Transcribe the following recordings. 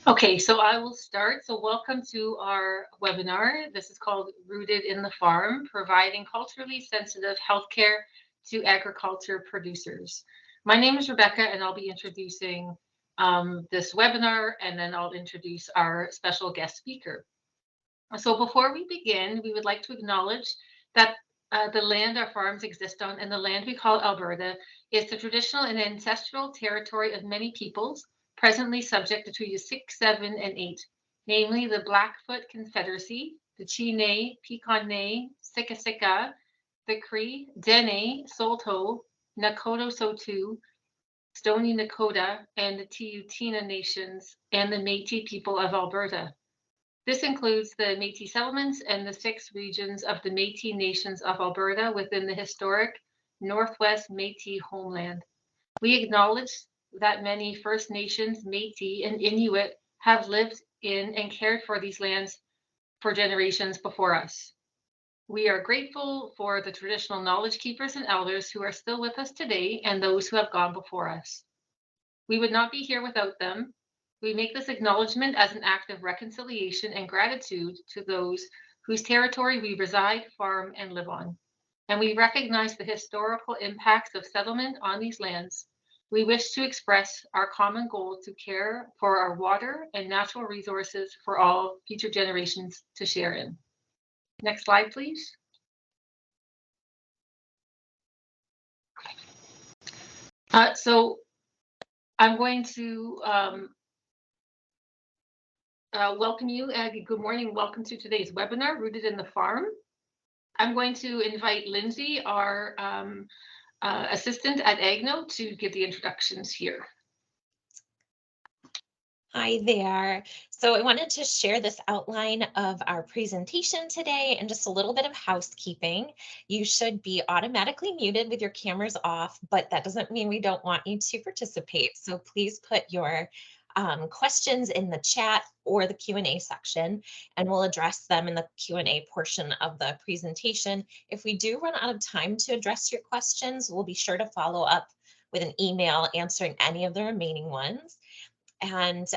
Okay, so I will start. So welcome to our webinar. This is called Rooted in the Farm, providing culturally sensitive healthcare to agriculture producers. My name is Rebecca, and I'll be introducing this webinar, and then I'll introduce our special guest speaker. So before we begin, we would like to acknowledge that the land our farms exist on and the land we call Alberta is the traditional and ancestral territory of many peoples, presently subject to Treaties 6, 7, and 8, namely the Blackfoot Confederacy, the Chine, Piconne, Siksika, the Cree, Dene, Saulteaux, Nakota Sotu, Stoney Nakoda, and the Tiutina nations, and the Métis people of Alberta. This includes the Métis settlements and the 6 regions of the Métis nations of Alberta within the historic Northwest Métis homeland. We acknowledge that many First Nations, Métis, and Inuit have lived in and cared for these lands for generations before us. We are grateful for the traditional knowledge keepers and elders who are still with us today and those who have gone before us. We would not be here without them. We make this acknowledgement as an act of reconciliation and gratitude to those whose territory we reside, farm, and live on. And we recognize the historical impacts of settlement on these lands. We wish to express our common goal to care for our water and natural resources for all future generations to share in. Next slide, please. So I'm going to welcome you. Good morning. Welcome to today's webinar, Rooted in the Farm. I'm going to invite Lindsay, our assistant at AGNO, to give the introductions here. Hi there. So I wanted to share this outline of our presentation today and just a little bit of housekeeping. You should be automatically muted with your cameras off, but that doesn't mean we don't want you to participate. So please put your questions in the chat or the Q&A section, and we'll address them in the Q&A portion of the presentation. If we do run out of time to address your questions, we'll be sure to follow up with an email answering any of the remaining ones. And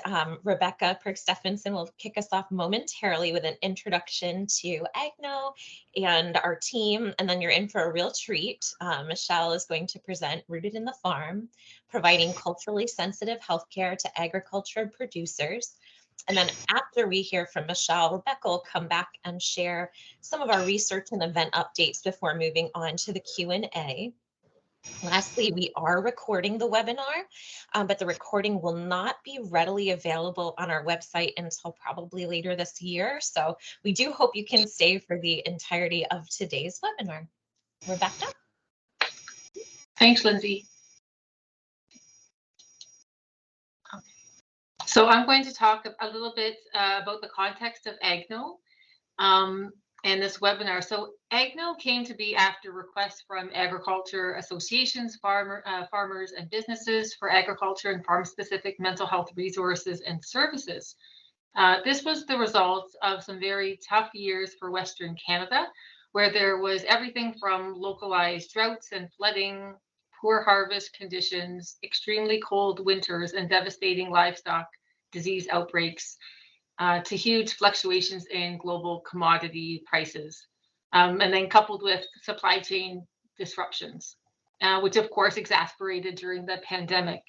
Rebecca Perk-Stephenson will kick us off momentarily with an introduction to AGNO and our team, and then you're in for a real treat. Michelle is going to present Rooted in the Farm, providing culturally sensitive healthcare to agriculture producers. And then after we hear from Michelle, Rebecca will come back and share some of our research and event updates before moving on to the Q&A. Lastly, we are recording the webinar, but the recording will not be readily available on our website until probably later this year. So we do hope you can stay for the entirety of today's webinar. Rebecca? Thanks, Lindsay. So I'm going to talk a little bit about the context of AGNO. And this webinar. So AGNO came to be after requests from agriculture associations, farmers and businesses for agriculture and farm-specific mental health resources and services. This was the result of some very tough years for Western Canada, where there was everything from localized droughts and flooding, poor harvest conditions, extremely cold winters, and devastating livestock disease outbreaks, to huge fluctuations in global commodity prices, and then coupled with supply chain disruptions, which of course exacerbated during the pandemic.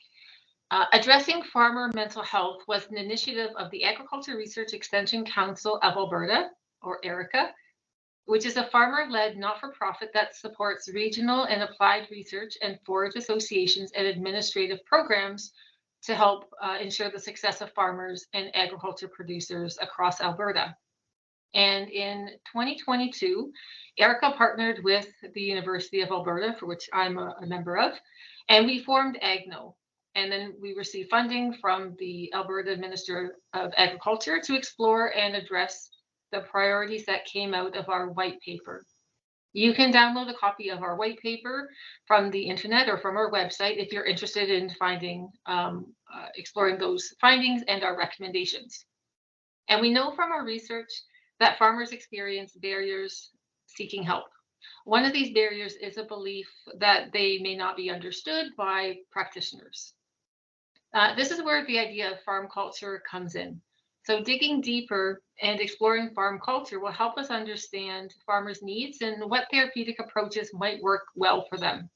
Addressing farmer mental health was an initiative of the Agriculture Research Extension Council of Alberta, or ARICA, which is a farmer-led not-for-profit that supports regional and applied research and forage associations and administrative programs to help ensure the success of farmers and agriculture producers across Alberta. And in 2022, Erica partnered with the University of Alberta, for which I'm a member of, and we formed AGNO. And then we received funding from the Alberta Minister of Agriculture to explore and address the priorities that came out of our white paper. You can download a copy of our white paper from the internet or from our website if you're interested in exploring those findings and our recommendations. And we know from our research that farmers experience barriers seeking help. One of these barriers is a belief that they may not be understood by practitioners. This is where the idea of farm culture comes in. So digging deeper and exploring farm culture will help us understand farmers' needs and what therapeutic approaches might work well for them.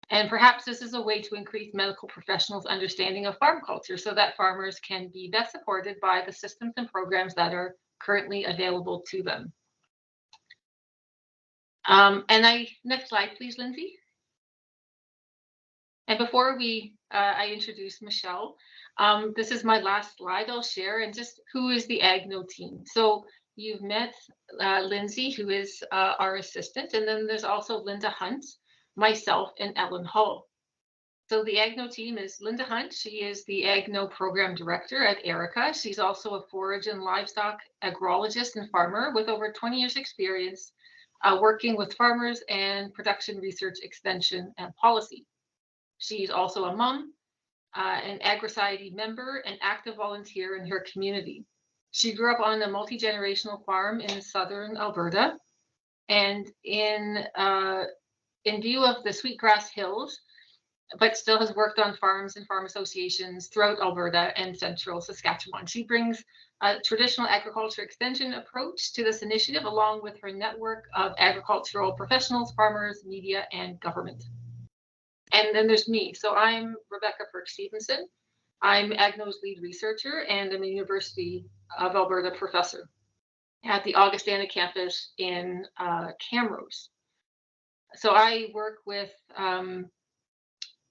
And perhaps this is a way to increase medical professionals' understanding of farm culture so that farmers can be best supported by the systems and programs that are currently available to them. Next slide, please, Lindsay. And before I introduce Michelle, this is my last slide I'll share, and just who is the AGNO team. So you've met Lindsay, who is our assistant, and then there's also Linda Hunt, myself, and Ellen Hull. So the AGNO team is Linda Hunt. She is the AGNO program director at Erica. She's also a forage and livestock agrologist and farmer with over 20 years experience working with farmers and production research, extension, and policy. She's also a mom, an AgriSociety member, and active volunteer in her community. She grew up on a multi-generational farm in southern Alberta, and in view of the Sweetgrass Hills, but still has worked on farms and farm associations throughout Alberta and central Saskatchewan. She brings a traditional agriculture extension approach to this initiative, along with her network of agricultural professionals, farmers, media, and government. And then there's me. So I'm Rebecca Perk-Stevenson. I'm AGNO's lead researcher, and I'm a University of Alberta professor at the Augustana campus in Camrose. So I work with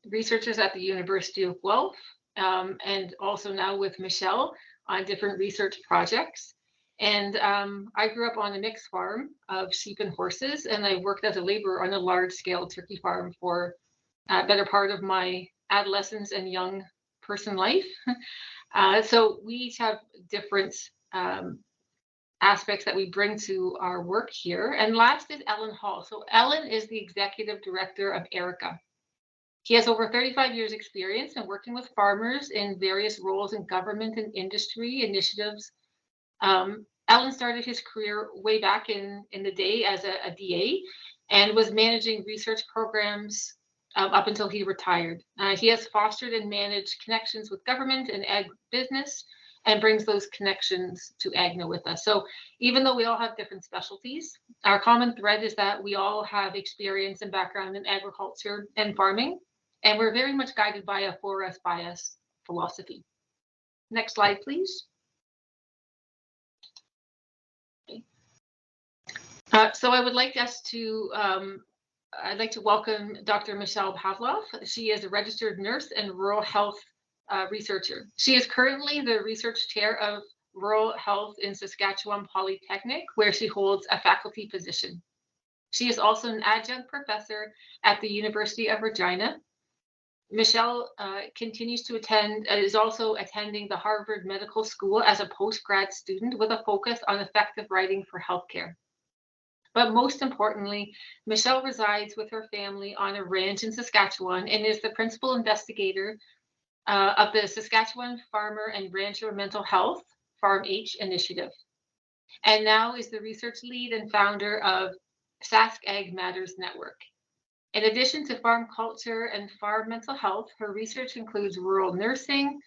researchers at the University of Guelph, and also now with Michelle on different research projects. And I grew up on a mixed farm of sheep and horses, and I worked as a laborer on a large-scale turkey farm for a better part of my adolescence and young person life. So we each have different aspects that we bring to our work here. And last is Ellen Hall. So Ellen is the executive director of Erica. He has over 35 years experience in working with farmers in various roles in government and industry initiatives. Ellen started his career way back in the day as a DA and was managing research programs up until he retired. He has fostered and managed connections with government and ag business and brings those connections to AGNO with us. So even though we all have different specialties, our common thread is that we all have experience and background in agriculture and farming, and we're very much guided by a for us by us philosophy. Next slide, please. Okay. So I would like us to I'd like to welcome Dr. Michelle Pavlov. She is a registered nurse and rural health researcher. She is currently the research chair of rural health in Saskatchewan Polytechnic, where she holds a faculty position. She is also an adjunct professor at the University of Regina. Michelle continues to is also attending the Harvard Medical School as a postgrad student with a focus on effective writing for healthcare. But most importantly, Michelle resides with her family on a ranch in Saskatchewan and is the principal investigator of the Saskatchewan Farmer and Rancher Mental Health Farm H initiative, and now is the research lead and founder of Sask Ag Matters Network. In addition to farm culture and farm mental health, her research includes rural nursing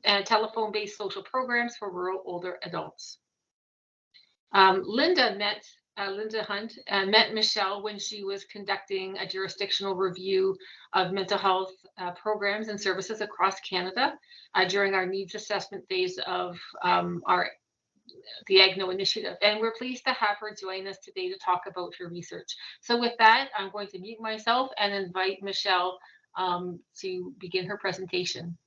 and telephone-based social programs for rural older adults. Linda Hunt met Michelle when she was conducting a jurisdictional review of mental health programs and services across Canada during our needs assessment phase of the AGNO initiative. And we're pleased to have her join us today to talk about her research. So with that, I'm going to mute myself and invite Michelle to begin her presentation.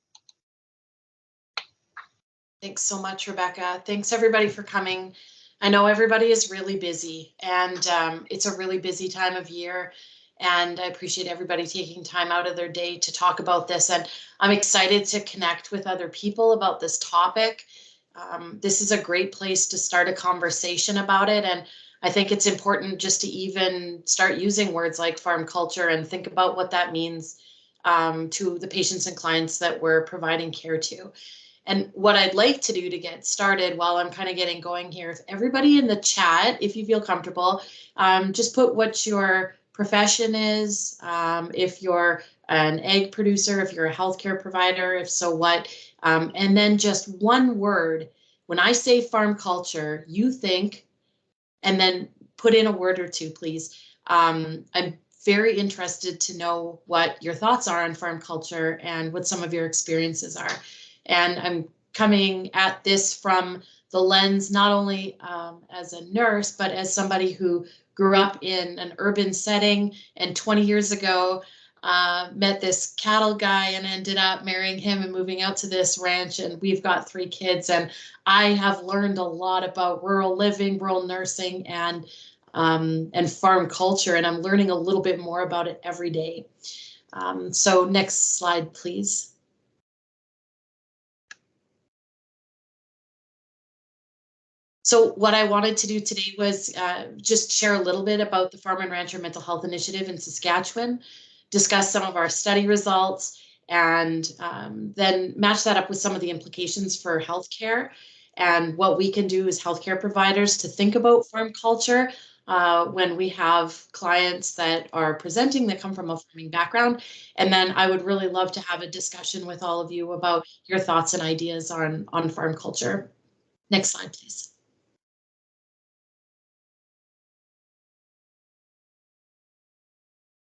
Thanks so much, Rebecca. Thanks everybody for coming. I know everybody is really busy, and it's a really busy time of year, and I appreciate everybody taking time out of their day to talk about this, and I'm excited to connect with other people about this topic. This is a great place to start a conversation about it, and I think it's important just to even start using words like farm culture and think about what that means to the patients and clients that we're providing care to. And what I'd like to do to get started while I'm kind of getting going here, if everybody in the chat, if you feel comfortable, just put what your profession is, if you're an egg producer, if you're a healthcare provider, if so what, and then just one word. When I say farm culture, you think, and then put in a word or two, please. I'm very interested to know what your thoughts are on farm culture and what some of your experiences are. And I'm coming at this from the lens not only as a nurse, but as somebody who grew up in an urban setting and 20 years ago met this cattle guy and ended up marrying him and moving out to this ranch, and we've got 3 kids, and I have learned a lot about rural living, rural nursing, and farm culture, and I'm learning a little bit more about it every day. So next slide, please. So what I wanted to do today was just share a little bit about the Farm and Rancher Mental Health Initiative in Saskatchewan, discuss some of our study results, and then match that up with some of the implications for healthcare and what we can do as healthcare providers to think about farm culture when we have clients that are presenting that come from a farming background. And then I would really love to have a discussion with all of you about your thoughts and ideas on farm culture. Next slide, please.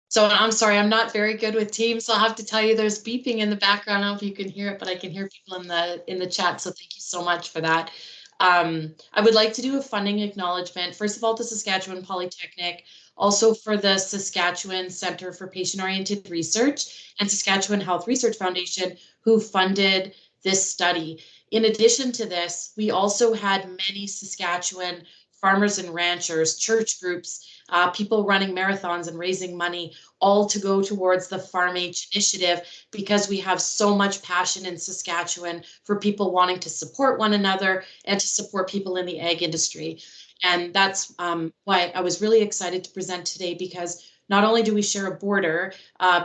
So I'm sorry, I'm not very good with Teams, so I'll have to tell you there's beeping in the background. I don't know if you can hear it, but I can hear people in the chat, so thank you so much for that. I would like to do a funding acknowledgement, first of all, to Saskatchewan Polytechnic, also for the Saskatchewan Centre for Patient-Oriented Research and Saskatchewan Health Research Foundation, who funded this study. In addition to this, we also had many Saskatchewan farmers and ranchers, church groups, people running marathons and raising money, all to go towards the Farm H initiative, because we have so much passion in Saskatchewan for people wanting to support one another and to support people in the ag industry. And that's why I was really excited to present today, because not only do we share a border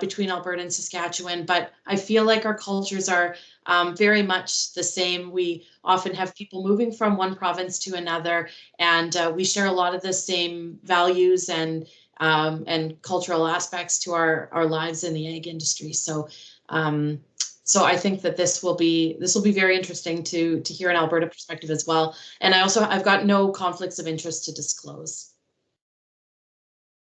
between Alberta and Saskatchewan, but I feel like our cultures are very much the same. We often have people moving from one province to another, and we share a lot of the same values and cultural aspects to our lives in the ag industry. So so I think that this will be very interesting to hear an Alberta perspective as well. And I've got no conflicts of interest to disclose.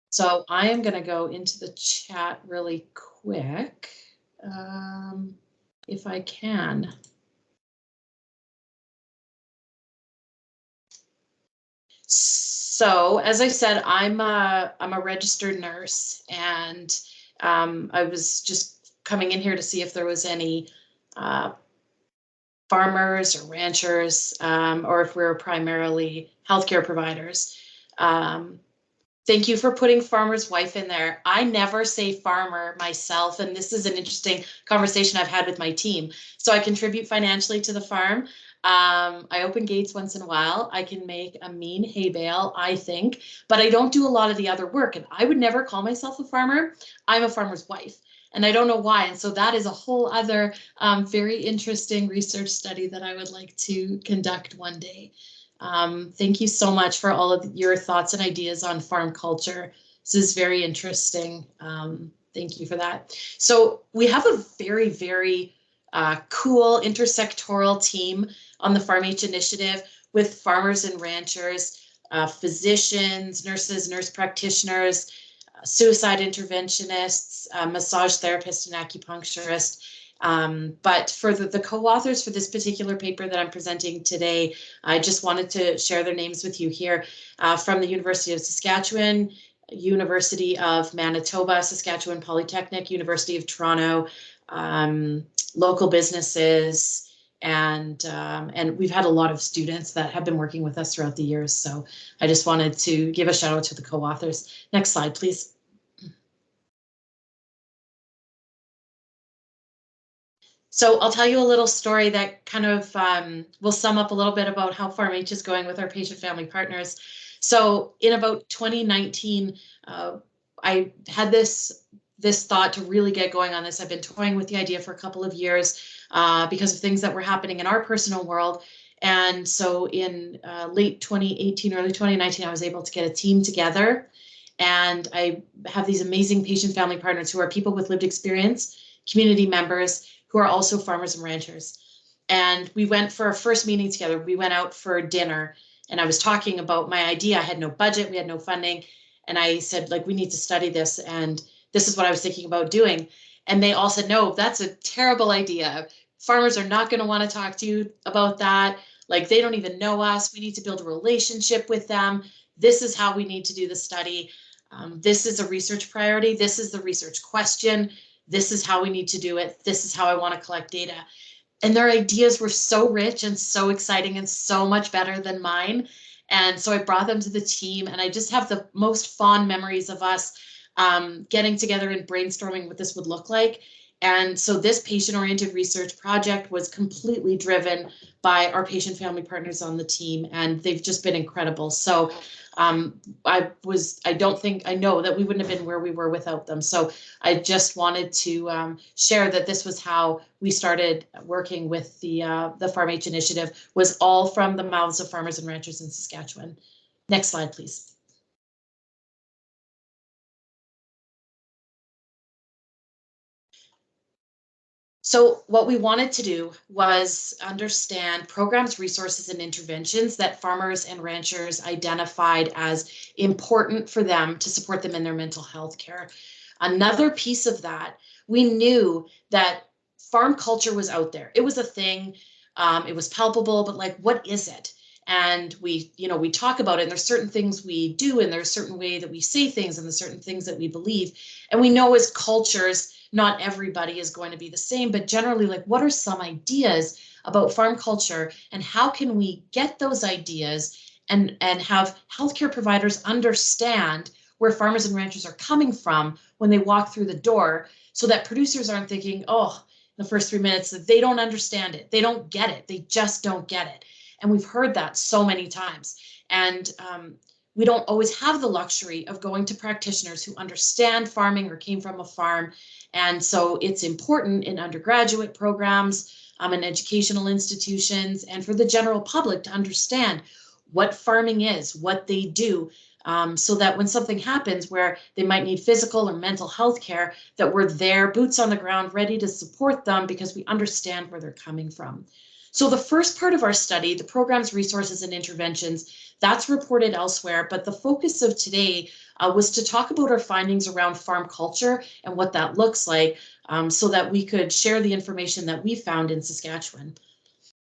So I am going to go into the chat really quick, if I can. So as I said, I'm a registered nurse, and I was just coming in here to see if there was any farmers or ranchers, or if we're primarily healthcare providers. Thank you for putting farmer's wife in there. I never say farmer myself, and this is an interesting conversation I've had with my team. So I contribute financially to the farm. I open gates once in a while. I can make a mean hay bale, I think, but I don't do a lot of the other work. And I would never call myself a farmer. I'm a farmer's wife, and I don't know why. And so that is a whole other very interesting research study that I would like to conduct one day. Thank you so much for all of your thoughts and ideas on farm culture. This is very interesting. Thank you for that. So we have a very, very cool intersectoral team on the Farm H initiative with farmers and ranchers, physicians, nurses, nurse practitioners, suicide interventionists, massage therapists, and acupuncturists. But for the co-authors for this particular paper that I'm presenting today, I just wanted to share their names with you here. From the University of Saskatchewan, University of Manitoba, Saskatchewan Polytechnic, University of Toronto, local businesses, and we've had a lot of students that have been working with us throughout the years. So I just wanted to give a shout out to the co-authors. Next slide, please. So I'll tell you a little story that kind of will sum up a little bit about how Farm H is going with our patient family partners. So in about 2019, I had this thought to really get going on this. I've been toying with the idea for a couple of years because of things that were happening in our personal world. And so in late 2018, early 2019, I was able to get a team together. And I have these amazing patient family partners who are people with lived experience, community members who are also farmers and ranchers. And we went for our first meeting together. We went out for dinner and I was talking about my idea. I had no budget, we had no funding. And I said, like, we need to study this. And this is what I was thinking about doing. And they all said, no, that's a terrible idea. Farmers are not going to want to talk to you about that. Like, they don't even know us. We need to build a relationship with them. This is how we need to do the study. This is a research priority. This is the research question. This is how we need to do it. This is how I want to collect data. And their ideas were so rich and so exciting and so much better than mine. And so I brought them to the team, and I just have the most fond memories of us getting together and brainstorming what this would look like. And so this patient-oriented research project was completely driven by our patient family partners on the team, and they've just been incredible. So I know that we wouldn't have been where we were without them. So I just wanted to share that this was how we started working with the Farm-H initiative, was all from the mouths of farmers and ranchers in Saskatchewan. Next slide, please. So what we wanted to do was understand programs, resources, and interventions that farmers and ranchers identified as important for them to support them in their mental health care. Another piece of that, we knew that farm culture was out there. It was a thing, it was palpable, but like, what is it? And we talk about it, and there's certain things we do, and there's a certain way that we say things, and there's certain things that we believe. And we know as cultures, not everybody is going to be the same, but generally, like, what are some ideas about farm culture, and how can we get those ideas and have healthcare providers understand where farmers and ranchers are coming from when they walk through the door, so that producers aren't thinking, oh, the first 3 minutes, that they don't understand it, they don't get it, they just don't get it. And we've heard that so many times. And we don't always have the luxury of going to practitioners who understand farming or came from a farm. And so it's important in undergraduate programs, in educational institutions, and for the general public to understand what farming is, what they do, so that when something happens where they might need physical or mental health care, that we're there, boots on the ground, ready to support them because we understand where they're coming from. So the first part of our study, the programs, resources, and interventions, that's reported elsewhere, but the focus of today was to talk about our findings around farm culture and what that looks like, so that we could share the information that we found in Saskatchewan.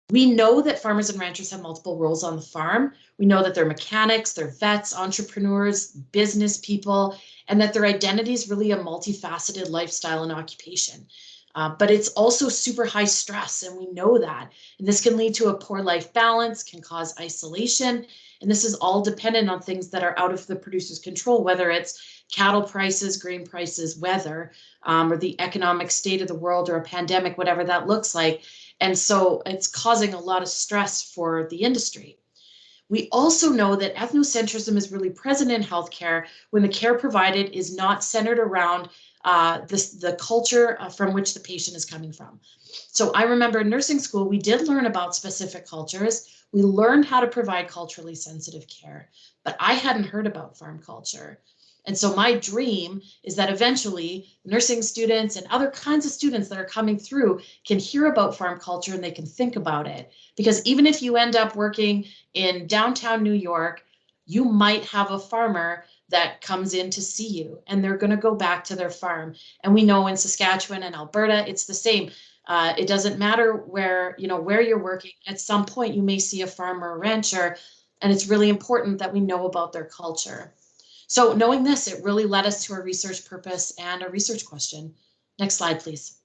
We know that farmers and ranchers have multiple roles on the farm. We know that they're mechanics, they're vets, entrepreneurs, business people, and that their identity is really a multifaceted lifestyle and occupation. But it's also super high stress, and we know that. And this can lead to a poor life balance, can cause isolation, and this is all dependent on things that are out of the producer's control, whether it's cattle prices, grain prices, weather, or the economic state of the world, or a pandemic, whatever that looks like. And so it's causing a lot of stress for the industry. We also know that ethnocentrism is really present in healthcare when the care provided is not centered around the culture from which the patient is coming from. So I remember in nursing school, we did learn about specific cultures. We learned how to provide culturally sensitive care, but I hadn't heard about farm culture. And so my dream is that eventually nursing students and other kinds of students that are coming through can hear about farm culture and they can think about it. Because even if you end up working in downtown New York, you might have a farmer that comes in to see you, and they're going to go back to their farm. And we know in Saskatchewan and Alberta, it's the same. It doesn't matter where you're working. At some point, you may see a farmer or rancher, and it's really important that we know about their culture. So knowing this, it really led us to our research purpose and a research question. Next slide, please.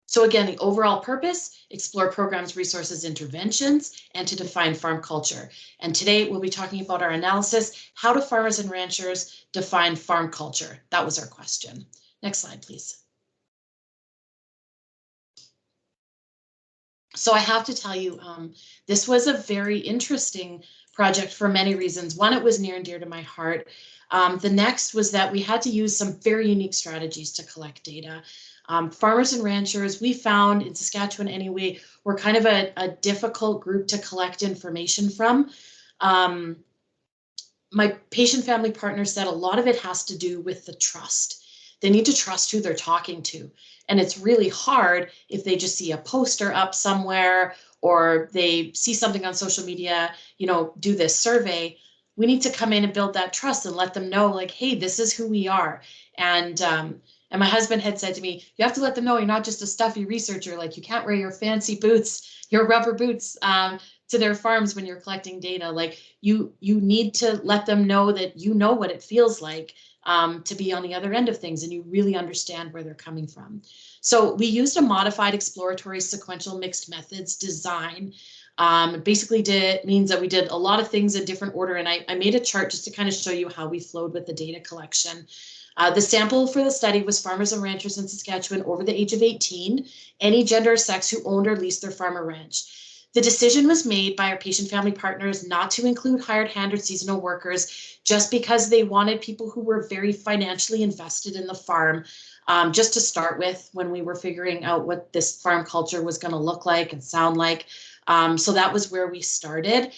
So again, the overall purpose, explore programs, resources, interventions, and to define farm culture. And today we'll be talking about our analysis, how do farmers and ranchers define farm culture? That was our question. Next slide, please. So I have to tell you, this was a very interesting project for many reasons. One, it was near and dear to my heart. The next was that we had to use some very unique strategies to collect data. Farmers and ranchers, we found in Saskatchewan anyway, were kind of a difficult group to collect information from. My patient family partner said a lot of it has to do with the trust. They need to trust who they're talking to. And it's really hard if they just see a poster up somewhere or they see something on social media, you know, do this survey. We need to come in and build that trust and let them know, like, hey, this is who we are. And my husband had said to me, you have to let them know you're not just a stuffy researcher. Like, you can't wear your fancy boots, your rubber boots to their farms when you're collecting data. Like, you need to let them know that you know what it feels like to be on the other end of things, and you really understand where they're coming from. So we used a modified exploratory sequential mixed methods design. Basically means that we did a lot of things in different order, and I made a chart just to kind of show you how we flowed with the data collection. The sample for the study was farmers and ranchers in Saskatchewan over the age of 18, any gender or sex who owned or leased their farm or ranch. The decision was made by our patient family partners not to include hired hand or seasonal workers just because they wanted people who were very financially invested in the farm, just to start with when we were figuring out what this farm culture was going to look like and sound like. So that was where we started.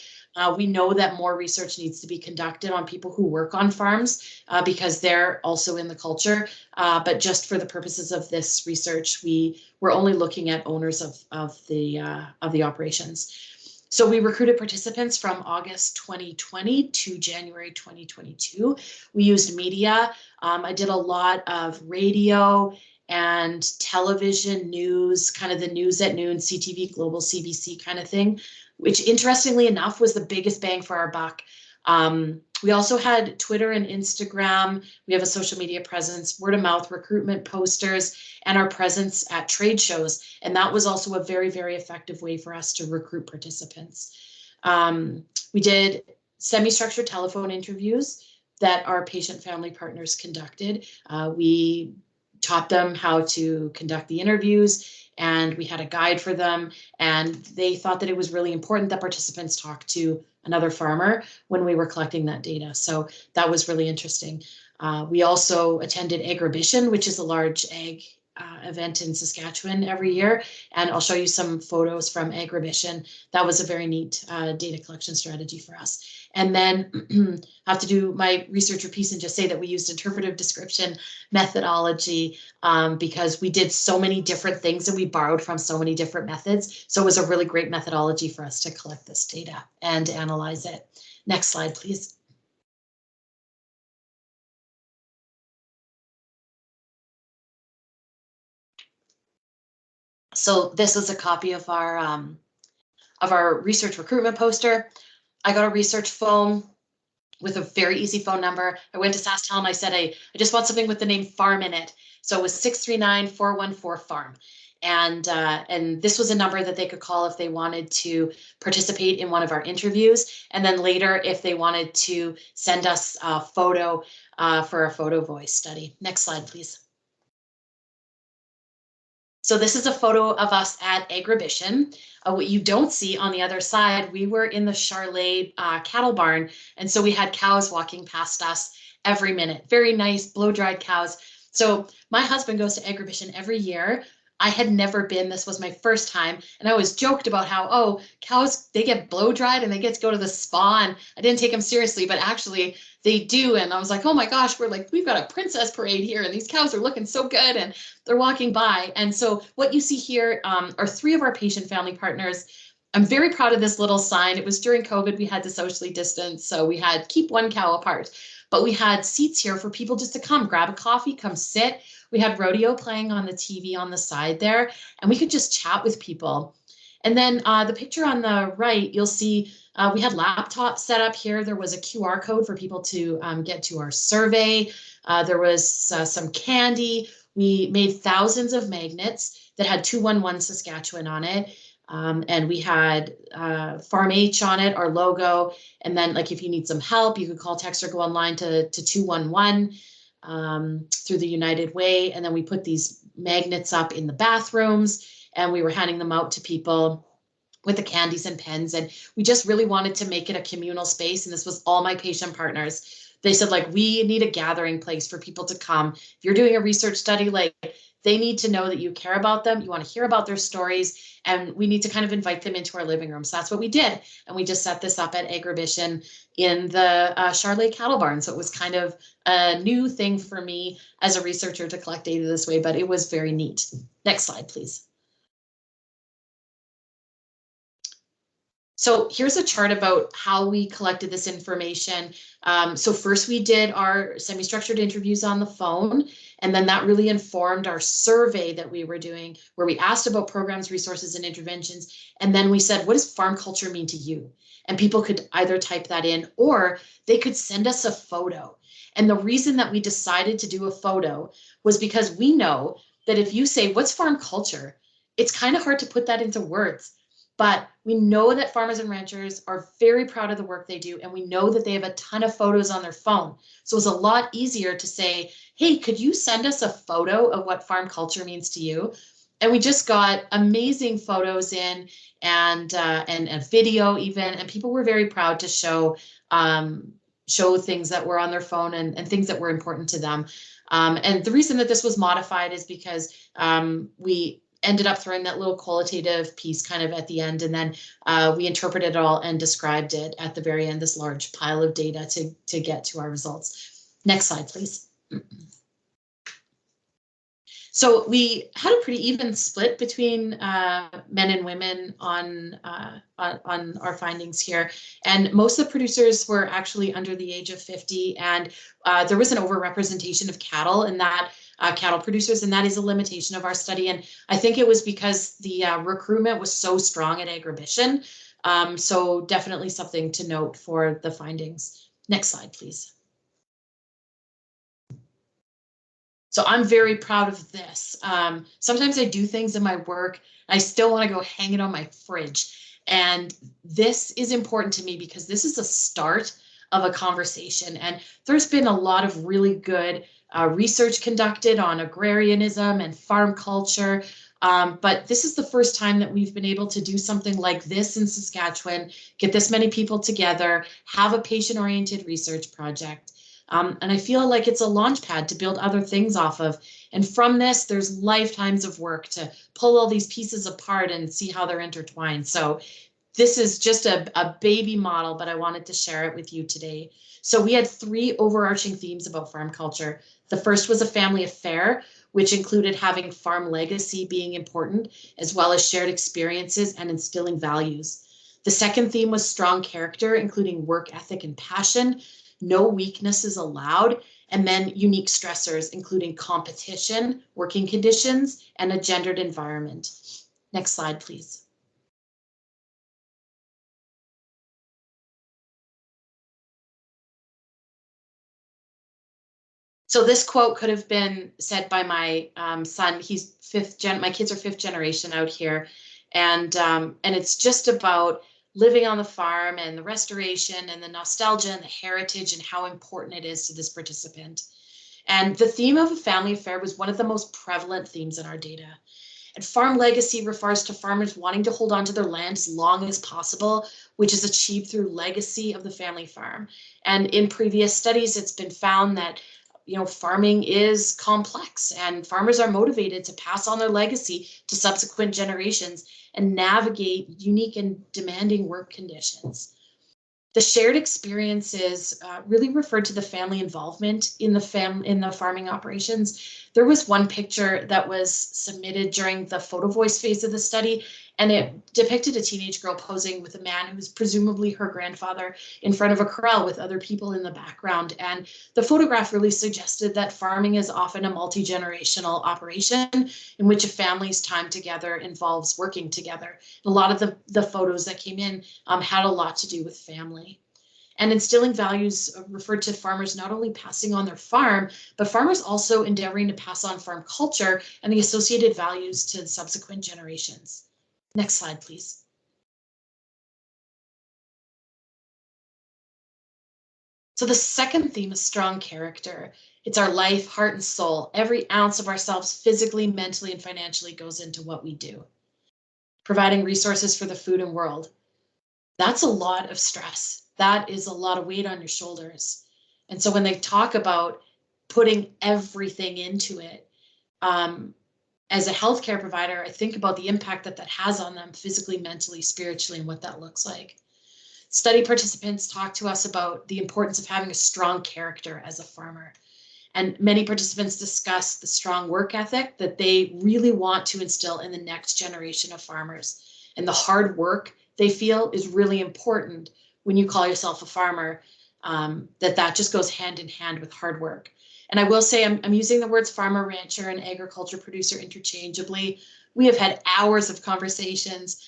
We know that more research needs to be conducted on people who work on farms because they're also in the culture. But just for the purposes of this research, we were only looking at owners of the operations. So we recruited participants from August 2020 to January 2022. We used media. I did a lot of radio and television news, kind of the news at noon, CTV, Global, CBC kind of thing, which interestingly enough was the biggest bang for our buck. We also had Twitter and Instagram. We have a social media presence, word of mouth, recruitment posters, and our presence at trade shows. And that was also a very, very effective way for us to recruit participants. We did semi-structured telephone interviews that our patient family partners conducted. We taught them how to conduct the interviews, and we had a guide for them, and they thought that it was really important that participants talk to another farmer when we were collecting that data. So that was really interesting. We also attended Agribition, which is a large ag event in Saskatchewan every year, and I'll show you some photos from Agribition. That was a very neat data collection strategy for us. And then I have to do my researcher piece and just say that we used interpretive description methodology because we did so many different things and we borrowed from so many different methods. So it was a really great methodology for us to collect this data and analyze it. Next slide, please. So this is a copy of our research recruitment poster. I got a research phone with a very easy phone number. I went to SaskTel and I said, I just want something with the name farm in it. So it was 639-414-FARM. And this was a number that they could call if they wanted to participate in one of our interviews. And then later, if they wanted to send us a photo for a photo voice study. Next slide, please. So this is a photo of us at Agribition. What you don't see on the other side, we were in the Charlet cattle barn. And so we had cows walking past us every minute. Very nice, blow-dried cows. So my husband goes to Agribition every year. I had never been, this was my first time. And I always joked about how, oh, cows, they get blow-dried and they get to go to the spa. And I didn't take them seriously, but actually they do. And I was like, oh my gosh, we've got a princess parade here and these cows are looking so good and they're walking by. And so what you see here are three of our patient family partners. I'm very proud of this little sign. It was during COVID, we had to socially distance. So we had keep one cow apart, but we had seats here for people just to come grab a coffee, come sit. We had rodeo playing on the TV on the side there, and we could just chat with people. And then the picture on the right, you'll see we had laptops set up here. There was a QR code for people to get to our survey. There was some candy. We made thousands of magnets that had 211 Saskatchewan on it. And we had Farm H on it, our logo. And then like if you need some help, you could call, text, or go online to 211 through the United Way. And then we put these magnets up in the bathrooms and we were handing them out to people with the candies and pens. And we just really wanted to make it a communal space. And this was all my patient partners. They said, like, we need a gathering place for people to come. If you're doing a research study, like, they need to know that you care about them. You want to hear about their stories, and we need to kind of invite them into our living room. So that's what we did. And we just set this up at Agribition in the Charlotte Cattle Barn. So it was kind of a new thing for me as a researcher to collect data this way, but it was very neat. Next slide, please. So here's a chart about how we collected this information. So first we did our semi-structured interviews on the phone, and then that really informed our survey that we were doing, where we asked about programs, resources, and interventions. And then we said, what does farm culture mean to you? And people could either type that in, or they could send us a photo. And the reason that we decided to do a photo was because we know that if you say, what's farm culture? It's kind of hard to put that into words. But we know that farmers and ranchers are very proud of the work they do, and we know that they have a ton of photos on their phone. So it's a lot easier to say, hey, could you send us a photo of what farm culture means to you? And we just got amazing photos in, and a video even, and people were very proud to show things that were on their phone and things that were important to them. And the reason that this was modified is because we ended up throwing that little qualitative piece kind of at the end, and then we interpreted it all and described it at the very end, this large pile of data to get to our results. Next slide, please. So we had a pretty even split between men and women on our findings here, and most of the producers were actually under the age of 50, and there was an overrepresentation of cattle in that cattle producers, and that is a limitation of our study. And I think it was because the recruitment was so strong at Agribition. So definitely something to note for the findings. Next slide, please. So I'm very proud of this. Sometimes I do things in my work, and I still want to go hang it on my fridge. And this is important to me because this is a start of a conversation. And there's been a lot of really good research conducted on agrarianism and farm culture. But this is the first time that we've been able to do something like this in Saskatchewan, get this many people together, have a patient-oriented research project. And I feel like it's a launch pad to build other things off of. And from this, there's lifetimes of work to pull all these pieces apart and see how they're intertwined. So this is just a baby model, but I wanted to share it with you today. So we had 3 overarching themes about farm culture. The first was a family affair, which included having farm legacy being important, as well as shared experiences and instilling values. The second theme was strong character, including work ethic and passion. No weaknesses allowed, and then unique stressors, including competition, working conditions, and a gendered environment. Next slide, please. So this quote could have been said by my son. He's my kids are 5th generation out here, and it's just about living on the farm and the restoration and the nostalgia and the heritage and how important it is to this participant. And the theme of a family affair was one of the most prevalent themes in our data. And farm legacy refers to farmers wanting to hold on to their land as long as possible, which is achieved through legacy of the family farm. And in previous studies, it's been found that farming is complex, and farmers are motivated to pass on their legacy to subsequent generations and navigate unique and demanding work conditions. The shared experiences really referred to the family involvement in the farming operations. There was one picture that was submitted during the photo voice phase of the study, and it depicted a teenage girl posing with a man who was presumably her grandfather in front of a corral with other people in the background. And the photograph really suggested that farming is often a multi-generational operation in which a family's time together involves working together. A lot of the photos that came in had a lot to do with family. And instilling values referred to farmers not only passing on their farm, but farmers also endeavoring to pass on farm culture and the associated values to subsequent generations. Next slide, please. So the second theme is strong character. It's our life, heart, and soul. Every ounce of ourselves, physically, mentally, and financially, goes into what we do. Providing resources for the food and world. That's a lot of stress. That is a lot of weight on your shoulders. And so when they talk about putting everything into it, as a healthcare provider, I think about the impact that that has on them physically, mentally, spiritually, and what that looks like. Study participants talk to us about the importance of having a strong character as a farmer. And many participants discuss the strong work ethic that they really want to instill in the next generation of farmers. And the hard work they feel is really important when you call yourself a farmer, that just goes hand in hand with hard work. And I will say I'm using the words farmer, rancher, and agriculture producer interchangeably. We have had hours of conversations.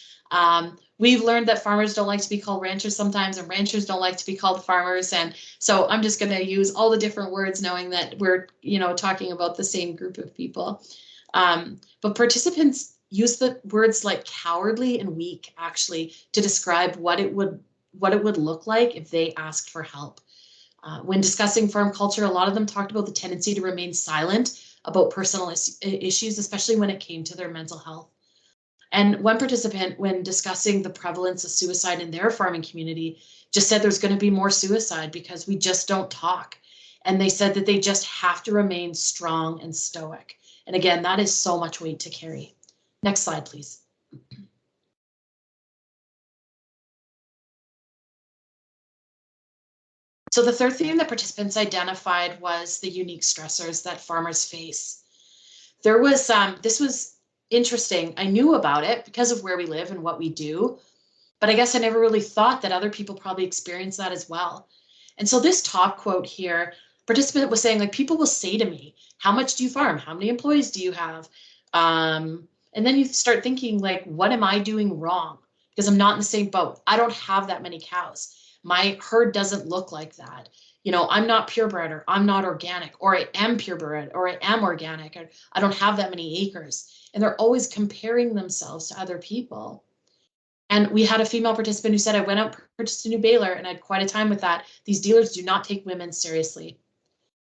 We've learned that farmers don't like to be called ranchers sometimes, and ranchers don't like to be called farmers. And so I'm just going to use all the different words, knowing that we're, talking about the same group of people. But participants use the words like cowardly and weak, actually, to describe what it would look like if they asked for help. When discussing farm culture, a lot of them talked about the tendency to remain silent about personal issues, especially when it came to their mental health. And one participant, when discussing the prevalence of suicide in their farming community, just said there's going to be more suicide because we just don't talk. And they said that they just have to remain strong and stoic. And again, that is so much weight to carry. Next slide, please. So the third theme that participants identified was the unique stressors that farmers face. There was, this was interesting. I knew about it because of where we live and what we do, but I guess I never really thought that other people probably experience that as well. And so this top quote here, participant was saying, like, people will say to me, how much do you farm? How many employees do you have? And then you start thinking, like, what am I doing wrong? Because I'm not in the same boat. I don't have that many cows. My herd doesn't look like that. I'm not purebred, or I'm not organic, or I am purebred, or I am organic, or I don't have that many acres. And they're always comparing themselves to other people. And we had a female participant who said, I went out, purchased a new baler, and I had quite a time with that. These dealers do not take women seriously.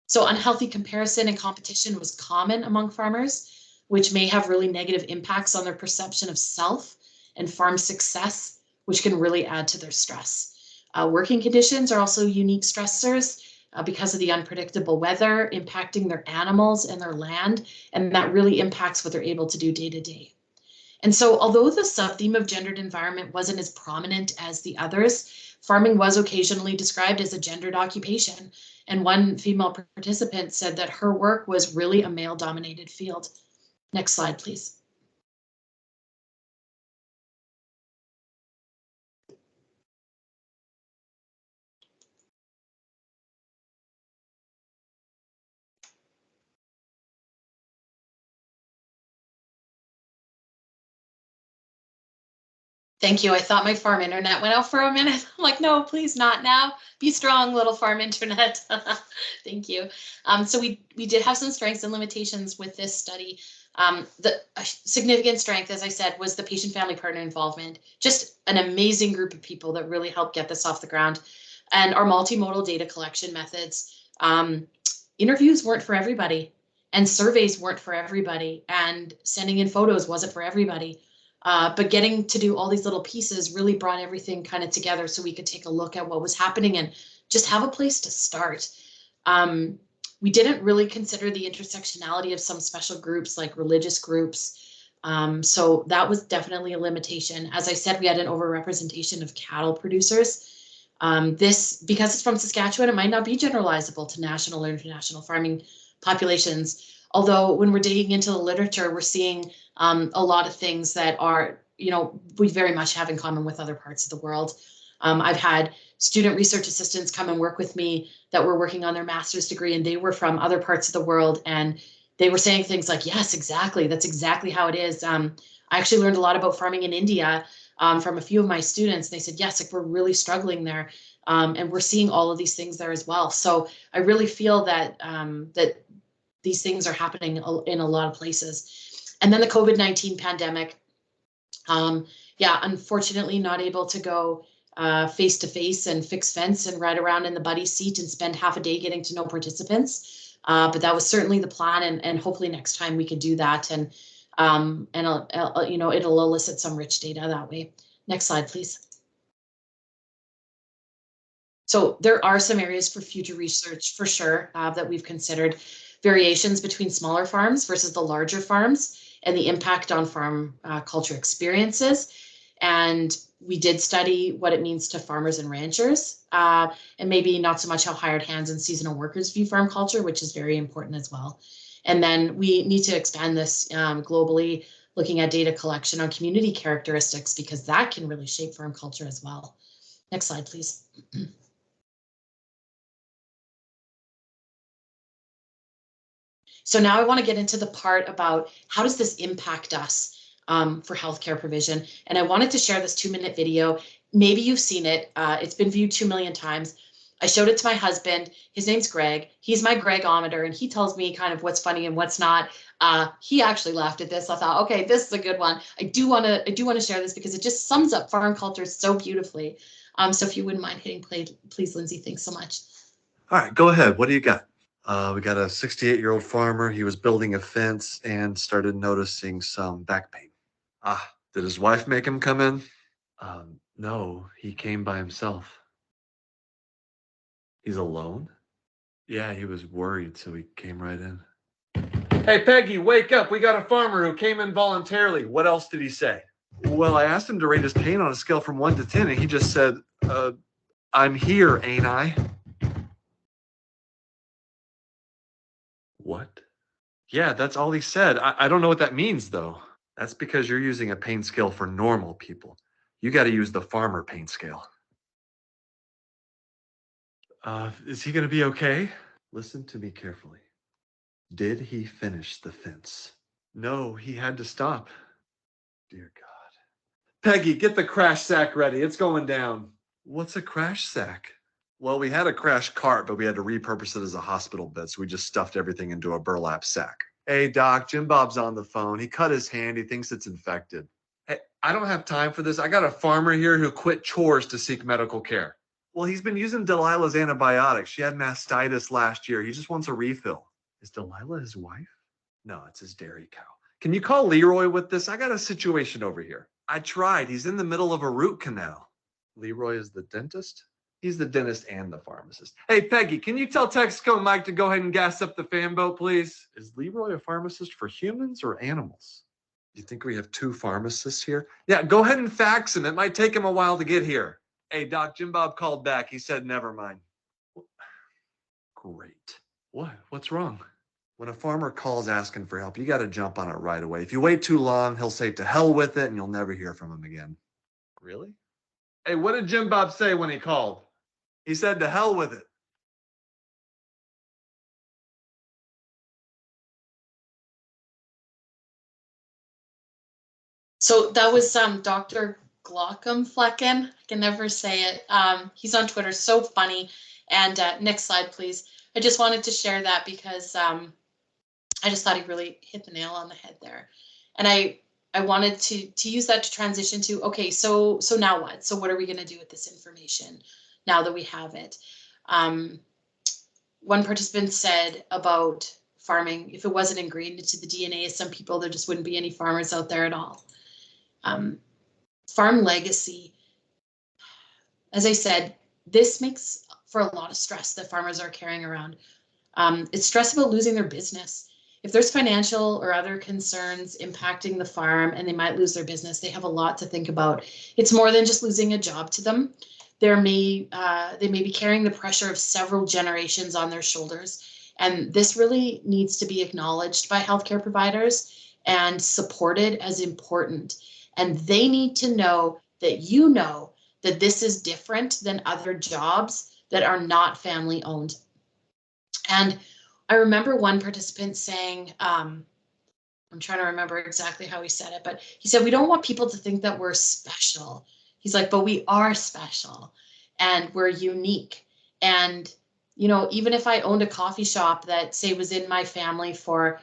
So unhealthy comparison and competition was common among farmers, which may have really negative impacts on their perception of self and farm success, which can really add to their stress. Working conditions are also unique stressors because of the unpredictable weather impacting their animals and their land, and that really impacts what they're able to do day to day. And so although the sub-theme of gendered environment wasn't as prominent as the others, farming was occasionally described as a gendered occupation. And one female participant said that her work was really a male-dominated field. Next slide, please. Thank you. I thought my farm internet went out for a minute. I'm like, no, please not now. Be strong, little farm internet. Thank you. So we did have some strengths and limitations with this study. The significant strength, as I said, was the patient family partner involvement. Just an amazing group of people that really helped get this off the ground. And our multimodal data collection methods. Interviews weren't for everybody, and surveys weren't for everybody, and sending in photos wasn't for everybody. But getting to do all these little pieces really brought everything kind of together so we could take a look at what was happening and just have a place to start. We didn't really consider the intersectionality of some special groups like religious groups. So that was definitely a limitation. As I said, we had an overrepresentation of cattle producers. This, because it's from Saskatchewan, it might not be generalizable to national or international farming populations. Although when we're digging into the literature, we're seeing a lot of things that are, we very much have in common with other parts of the world. I've had student research assistants come and work with me that were working on their master's degree, and they were from other parts of the world, and they were saying things like, yes, exactly, that's exactly how it is. I actually learned a lot about farming in India from a few of my students. They said, yes, like, we're really struggling there. And we're seeing all of these things there as well. So I really feel that that these things are happening in a lot of places. And then the COVID-19 pandemic. Yeah, unfortunately not able to go face to face and fix fence and ride around in the buddy seat and spend half a day getting to know participants. But that was certainly the plan, and hopefully next time we could do that, and it'll elicit some rich data that way. Next slide, please. So there are some areas for future research for sure that we've considered. Variations between smaller farms versus the larger farms and the impact on farm culture experiences. And we did study what it means to farmers and ranchers, and maybe not so much how hired hands and seasonal workers view farm culture, which is very important as well. And then we need to expand this globally, looking at data collection on community characteristics, because that can really shape farm culture as well. Next slide, please. So now I want to get into the part about how does this impact us for healthcare provision. And I wanted to share this 2-minute video. Maybe you've seen it. It's been viewed 2 million times. I showed it to my husband. His name's Greg. He's my Gregometer, and he tells me kind of what's funny and what's not. He actually laughed at this. I thought, okay, this is a good one. I do want to share this because it just sums up farm culture so beautifully. So if you wouldn't mind hitting play, please, Lindsay. Thanks so much. All right, go ahead. What do you got? We got a 68-year-old farmer. He was building a fence and started noticing some back pain. Did his wife make him come in? No, he came by himself. He's alone? Yeah, he was worried, so he came right in. Hey, Peggy, wake up. We got a farmer who came in voluntarily. What else did he say? Well, I asked him to rate his pain on a scale from 1 to 10, and he just said, I'm here, ain't I? What? Yeah, that's all he said. I don't know what that means, though. That's because you're using a pain scale for normal people. You got to use the farmer pain scale. Is he going to be okay? Listen to me carefully. Did he finish the fence? No, he had to stop. Dear God. Peggy, get the crash sack ready. It's going down. What's a crash sack? Well, we had a crash cart, but we had to repurpose it as a hospital bed, so we just stuffed everything into a burlap sack. Hey, Doc, Jim Bob's on the phone. He cut his hand. He thinks it's infected. Hey, I don't have time for this. I got a farmer here who quit chores to seek medical care. Well, he's been using Delilah's antibiotics. She had mastitis last year. He just wants a refill. Is Delilah his wife? No, it's his dairy cow. Can you call Leroy with this? I got a situation over here. I tried. He's in the middle of a root canal. Leroy is the dentist? He's the dentist and the pharmacist. Hey, Peggy, can you tell Texaco Mike to go ahead and gas up the fan boat, please? Is Leroy a pharmacist for humans or animals? You think we have 2 pharmacists here? Yeah, go ahead and fax him. It might take him a while to get here. Hey, Doc, Jim Bob called back. He said, never mind. Great. What? What's wrong? When a farmer calls asking for help, you got to jump on it right away. If you wait too long, he'll say to hell with it, and you'll never hear from him again. Really? Hey, what did Jim Bob say when he called? He said to hell with it. So that was Dr. Glockenflecken. I can never say it. He's on Twitter, so funny. And next slide, please. I just wanted to share that because I just thought he really hit the nail on the head there. And I wanted to use that to transition to, okay, so now what? So what are we going to do with this information now that we have it? One participant said about farming, if it wasn't ingrained into the DNA of some people, there just wouldn't be any farmers out there at all. Farm legacy, as I said, this makes for a lot of stress that farmers are carrying around. It's stress about losing their business. If there's financial or other concerns impacting the farm and they might lose their business, they have a lot to think about. It's more than just losing a job to them. They may be carrying the pressure of several generations on their shoulders. And this really needs to be acknowledged by healthcare providers and supported as important. And they need to know that this is different than other jobs that are not family owned. And I remember one participant saying, I'm trying to remember exactly how he said it, but he said, we don't want people to think that we're special. He's like, but we are special and we're unique. And, you know, even if I owned a coffee shop that say was in my family for,